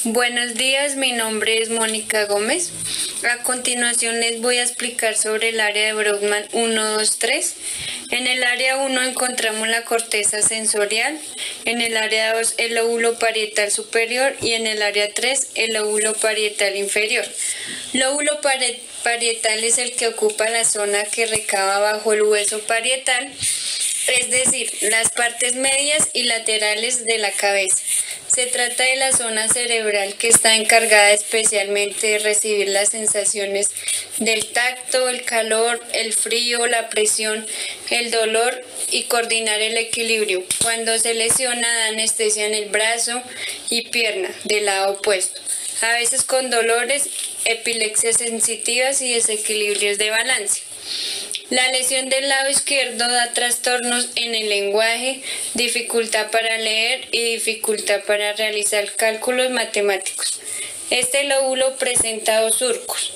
Buenos días, mi nombre es Mónica Gómez. A continuación les voy a explicar sobre el área de Brodmann 1, 2, 3. En el área 1 encontramos la corteza sensorial, en el área 2 el lóbulo parietal superior y en el área 3 el lóbulo parietal inferior. Lóbulo parietal es el que ocupa la zona que recaba bajo el hueso parietal, es decir, las partes medias y laterales de la cabeza. Se trata de la zona cerebral que está encargada especialmente de recibir las sensaciones del tacto, el calor, el frío, la presión, el dolor y coordinar el equilibrio. Cuando se lesiona, da anestesia en el brazo y pierna del lado opuesto, a veces con dolores, epilepsias sensitivas y desequilibrios de balance. La lesión del lado izquierdo da trastornos en el lenguaje, dificultad para leer y dificultad para realizar cálculos matemáticos. Este lóbulo presenta dos surcos,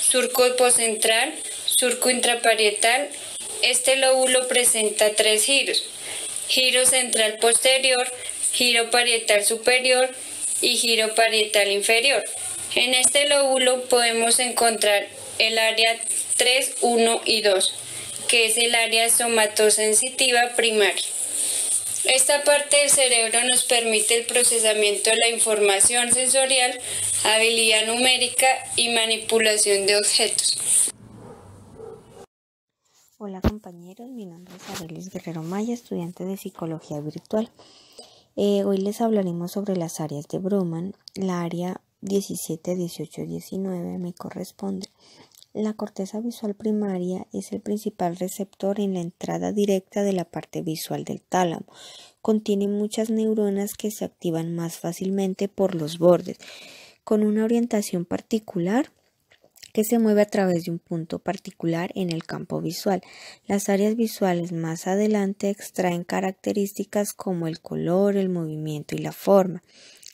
surco hipocentral, surco intraparietal. Este lóbulo presenta tres giros, giro central posterior, giro parietal superior y giro parietal inferior. En este lóbulo podemos encontrar el área 3, 1 y 2, que es el área somatosensitiva primaria. Esta parte del cerebro nos permite el procesamiento de la información sensorial, habilidad numérica y manipulación de objetos. Hola compañeros, mi nombre es Arelis Guerrero Maya, estudiante de Psicología Virtual. Hoy les hablaremos sobre las áreas de Brodmann. La área 17, 18, 19 me corresponde. La corteza visual primaria es el principal receptor en la entrada directa de la parte visual del tálamo. Contiene muchas neuronas que se activan más fácilmente por los bordes, con una orientación particular que se mueve a través de un punto particular en el campo visual. Las áreas visuales más adelante extraen características como el color, el movimiento y la forma.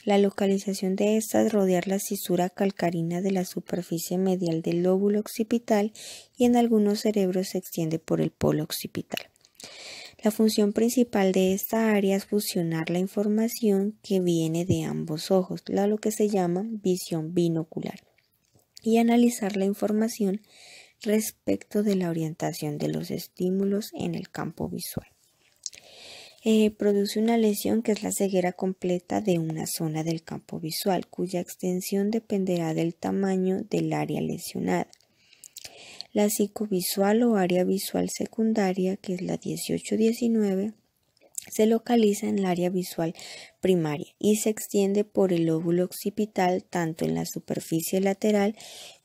La localización de estas rodear la cisura calcarina de la superficie medial del lóbulo occipital y en algunos cerebros se extiende por el polo occipital. La función principal de esta área es fusionar la información que viene de ambos ojos, lo que se llama visión binocular, y analizar la información respecto de la orientación de los estímulos en el campo visual. Produce una lesión que es la ceguera completa de una zona del campo visual, cuya extensión dependerá del tamaño del área lesionada. La psicovisual o área visual secundaria, que es la 18-19, se localiza en el área visual primaria y se extiende por el lóbulo occipital tanto en la superficie lateral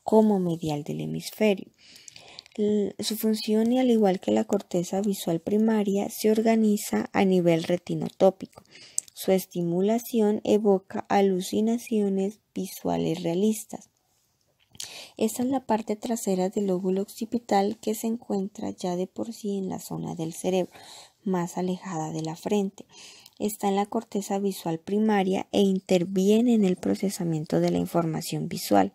como medial del hemisferio. Su función, y al igual que la corteza visual primaria, se organiza a nivel retinotópico. Su estimulación evoca alucinaciones visuales realistas. Esta es la parte trasera del lóbulo occipital que se encuentra ya de por sí en la zona del cerebro, más alejada de la frente. Está en la corteza visual primaria e interviene en el procesamiento de la información visual.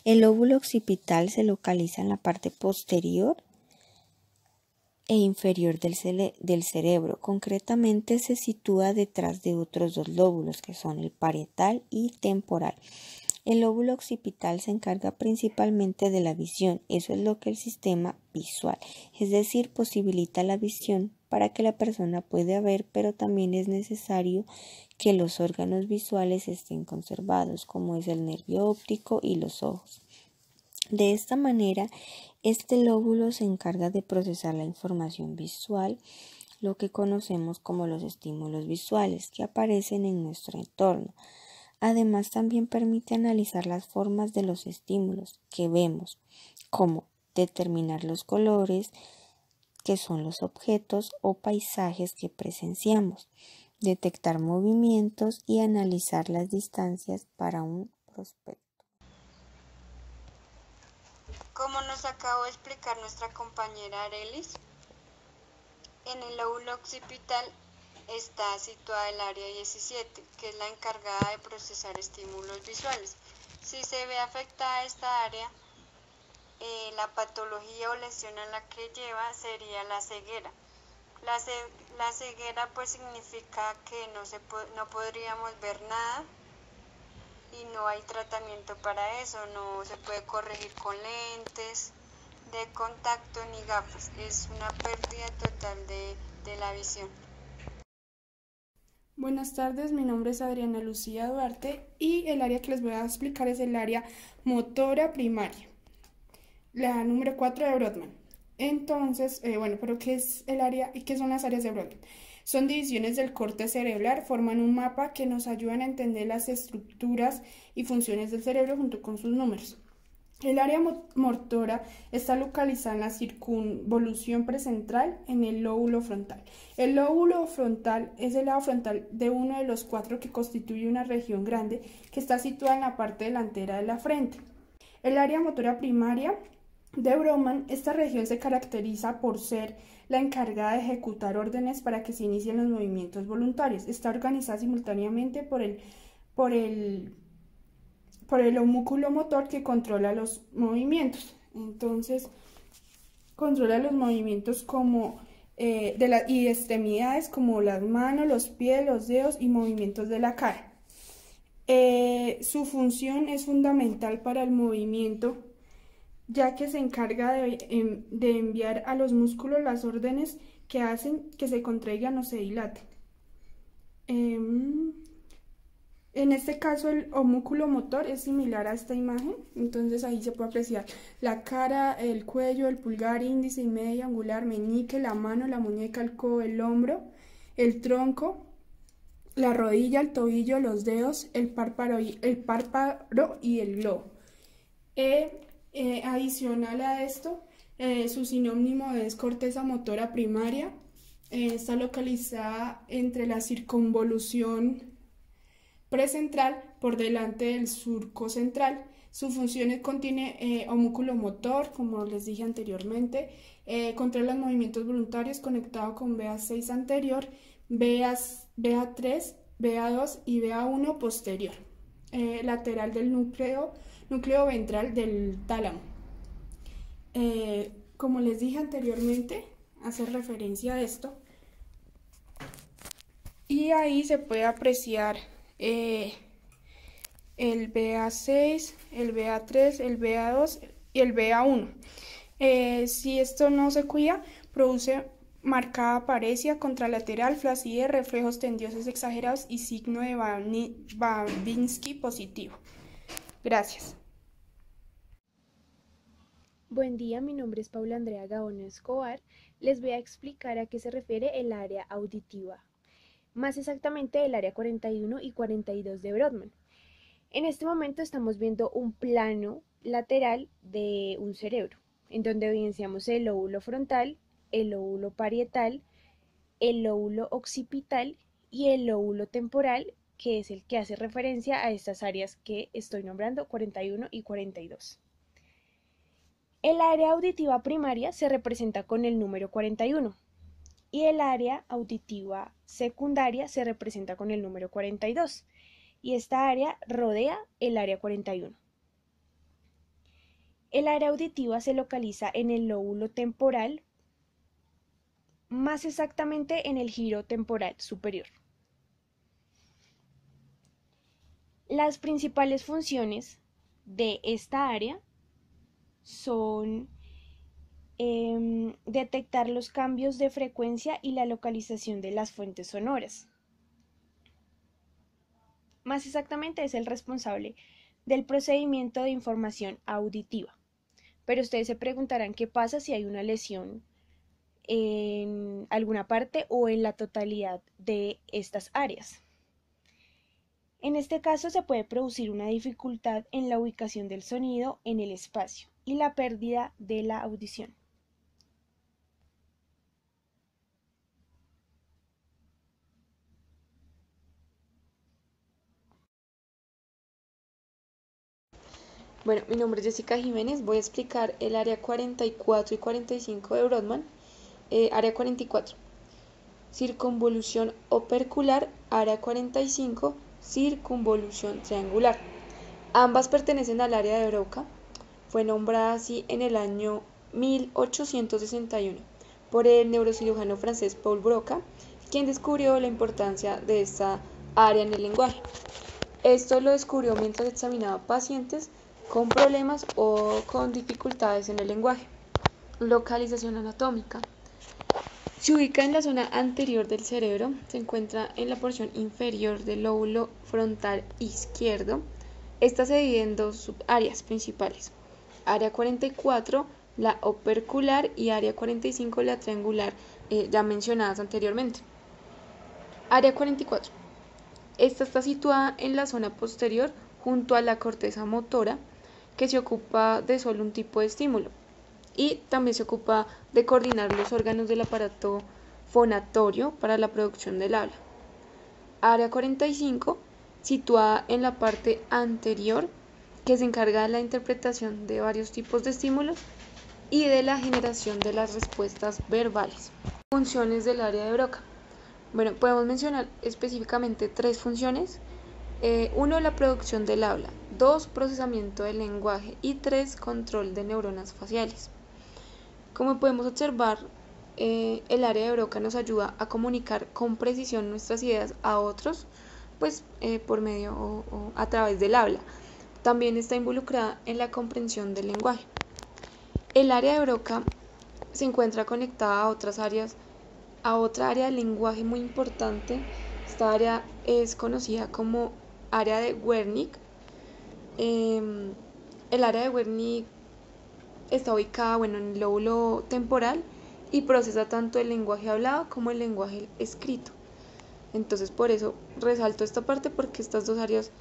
El lóbulo occipital se localiza en la parte posterior e inferior del cerebro. Concretamente se sitúa detrás de otros dos lóbulos que son el parietal y temporal. El lóbulo occipital se encarga principalmente de la visión, eso es lo que el sistema visual, es decir, posibilita la visión para que la persona pueda ver, pero también es necesario que los órganos visuales estén conservados, como es el nervio óptico y los ojos. De esta manera, este lóbulo se encarga de procesar la información visual, lo que conocemos como los estímulos visuales que aparecen en nuestro entorno. Además, también permite analizar las formas de los estímulos que vemos, como determinar los colores, que son los objetos o paisajes que presenciamos, detectar movimientos y analizar las distancias para un prospecto. Como nos acabó de explicar nuestra compañera Arelis, en el lóbulo occipital está situada el área 17, que es la encargada de procesar estímulos visuales. Si se ve afectada esta área, la patología o lesión a la que lleva sería la ceguera. La ceguera pues significa que no podríamos ver nada y no hay tratamiento para eso, no se puede corregir con lentes de contacto ni gafas, es una pérdida total de la visión. Buenas tardes, mi nombre es Adriana Lucía Duarte y el área que les voy a explicar es el área motora primaria, la número 4 de Brodmann. Entonces, pero ¿qué es el área y qué son las áreas de Brodmann? Son divisiones del corte cerebral, forman un mapa que nos ayudan a entender las estructuras y funciones del cerebro junto con sus números. El área motora está localizada en la circunvolución precentral en el lóbulo frontal. El lóbulo frontal es el lado frontal de uno de los 4 que constituye una región grande que está situada en la parte delantera de la frente. El área motora primaria de Brodmann, esta región se caracteriza por ser la encargada de ejecutar órdenes para que se inicien los movimientos voluntarios. Está organizada simultáneamente por el homúnculo motor que controla los movimientos. Entonces, controla los movimientos como y extremidades como las manos, los pies, los dedos y movimientos de la cara. Su función es fundamental para el movimiento, ya que se encarga de enviar a los músculos las órdenes que hacen que se contraigan o se dilaten. En este caso el homúnculo motor es similar a esta imagen, entonces ahí se puede apreciar la cara, el cuello, el pulgar, índice y medio, angular, meñique, la mano, la muñeca, el codo, el hombro, el tronco, la rodilla, el tobillo, los dedos, el párpado y el globo. Adicional a esto, su sinónimo es corteza motora primaria, está localizada entre la circunvolución precentral por delante del surco central. Su función contiene homúnculo motor, como les dije anteriormente, controla los movimientos voluntarios conectado con BA6 anterior, BA3, BA2 y BA1 posterior, lateral del núcleo ventral del tálamo. Como les dije anteriormente, hace referencia a esto, y ahí se puede apreciar el BA6, el BA3, el BA2 y el BA1. Si esto no se cuida, produce marcada paresia contralateral, flacidez, reflejos tendinosos exagerados y signo de Babinski positivo. Gracias. Buen día, mi nombre es Paula Andrea Gaona Escobar. Les voy a explicar a qué se refiere el área auditiva, más exactamente el área 41 y 42 de Brodmann. En este momento estamos viendo un plano lateral de un cerebro, en donde evidenciamos el lóbulo frontal, el lóbulo parietal, el lóbulo occipital y el lóbulo temporal, que es el que hace referencia a estas áreas que estoy nombrando, 41 y 42. El área auditiva primaria se representa con el número 41 y el área auditiva secundaria se representa con el número 42 y esta área rodea el área 41. El área auditiva se localiza en el lóbulo temporal, más exactamente en el giro temporal superior. Las principales funciones de esta área son detectar los cambios de frecuencia y la localización de las fuentes sonoras. Más exactamente es el responsable del procedimiento de información auditiva. Pero ustedes se preguntarán qué pasa si hay una lesión en alguna parte o en la totalidad de estas áreas. En este caso se puede producir una dificultad en la ubicación del sonido en el espacio y la pérdida de la audición. Bueno, mi nombre es Jessica Jiménez, voy a explicar el área 44 y 45 de Brodmann. Área 44, circunvolución opercular, área 45, circunvolución triangular. Ambas pertenecen al área de Broca. Fue nombrada así en el año 1861 por el neurocirujano francés Paul Broca, quien descubrió la importancia de esta área en el lenguaje. Esto lo descubrió mientras examinaba pacientes con problemas o con dificultades en el lenguaje. Localización anatómica. Se ubica en la zona anterior del cerebro, se encuentra en la porción inferior del lóbulo frontal izquierdo. Esta se divide en dos subáreas principales: área 44, la opercular, y área 45, la triangular, ya mencionadas anteriormente. Área 44. Esta está situada en la zona posterior junto a la corteza motora, que se ocupa de solo un tipo de estímulo, y también se ocupa de coordinar los órganos del aparato fonatorio para la producción del habla. Área 45, situada en la parte anterior, que se encarga de la interpretación de varios tipos de estímulos y de la generación de las respuestas verbales. Funciones del área de Broca. Bueno, podemos mencionar específicamente 3 funciones. 1, la producción del habla. 2, procesamiento del lenguaje. Y 3, control de neuronas faciales. Como podemos observar, el área de Broca nos ayuda a comunicar con precisión nuestras ideas a otros, pues por medio o a través del habla. También está involucrada en la comprensión del lenguaje. El área de Broca se encuentra conectada a otras áreas, a otra área del lenguaje muy importante. Esta área es conocida como área de Wernicke. El área de Wernicke está ubicada en el lóbulo temporal y procesa tanto el lenguaje hablado como el lenguaje escrito. Entonces, por eso resalto esta parte, porque estas dos áreas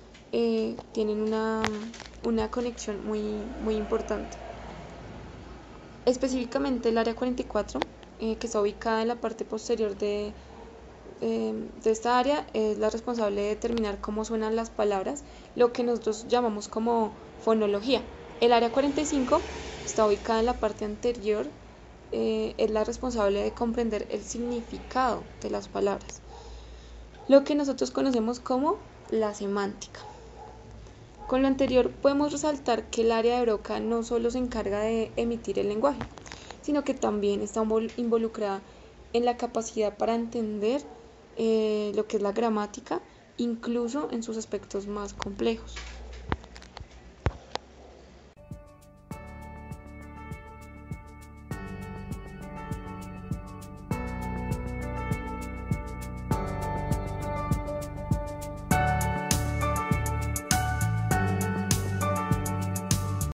tienen una conexión muy importante. Específicamente el área 44, que está ubicada en la parte posterior de esta área, es la responsable de determinar cómo suenan las palabras, lo que nosotros llamamos como fonología. El área 45 está ubicada en la parte anterior, es la responsable de comprender el significado de las palabras, lo que nosotros conocemos como la semántica. Con lo anterior podemos resaltar que el área de Broca no solo se encarga de emitir el lenguaje, sino que también está involucrada en la capacidad para entender lo que es la gramática, incluso en sus aspectos más complejos.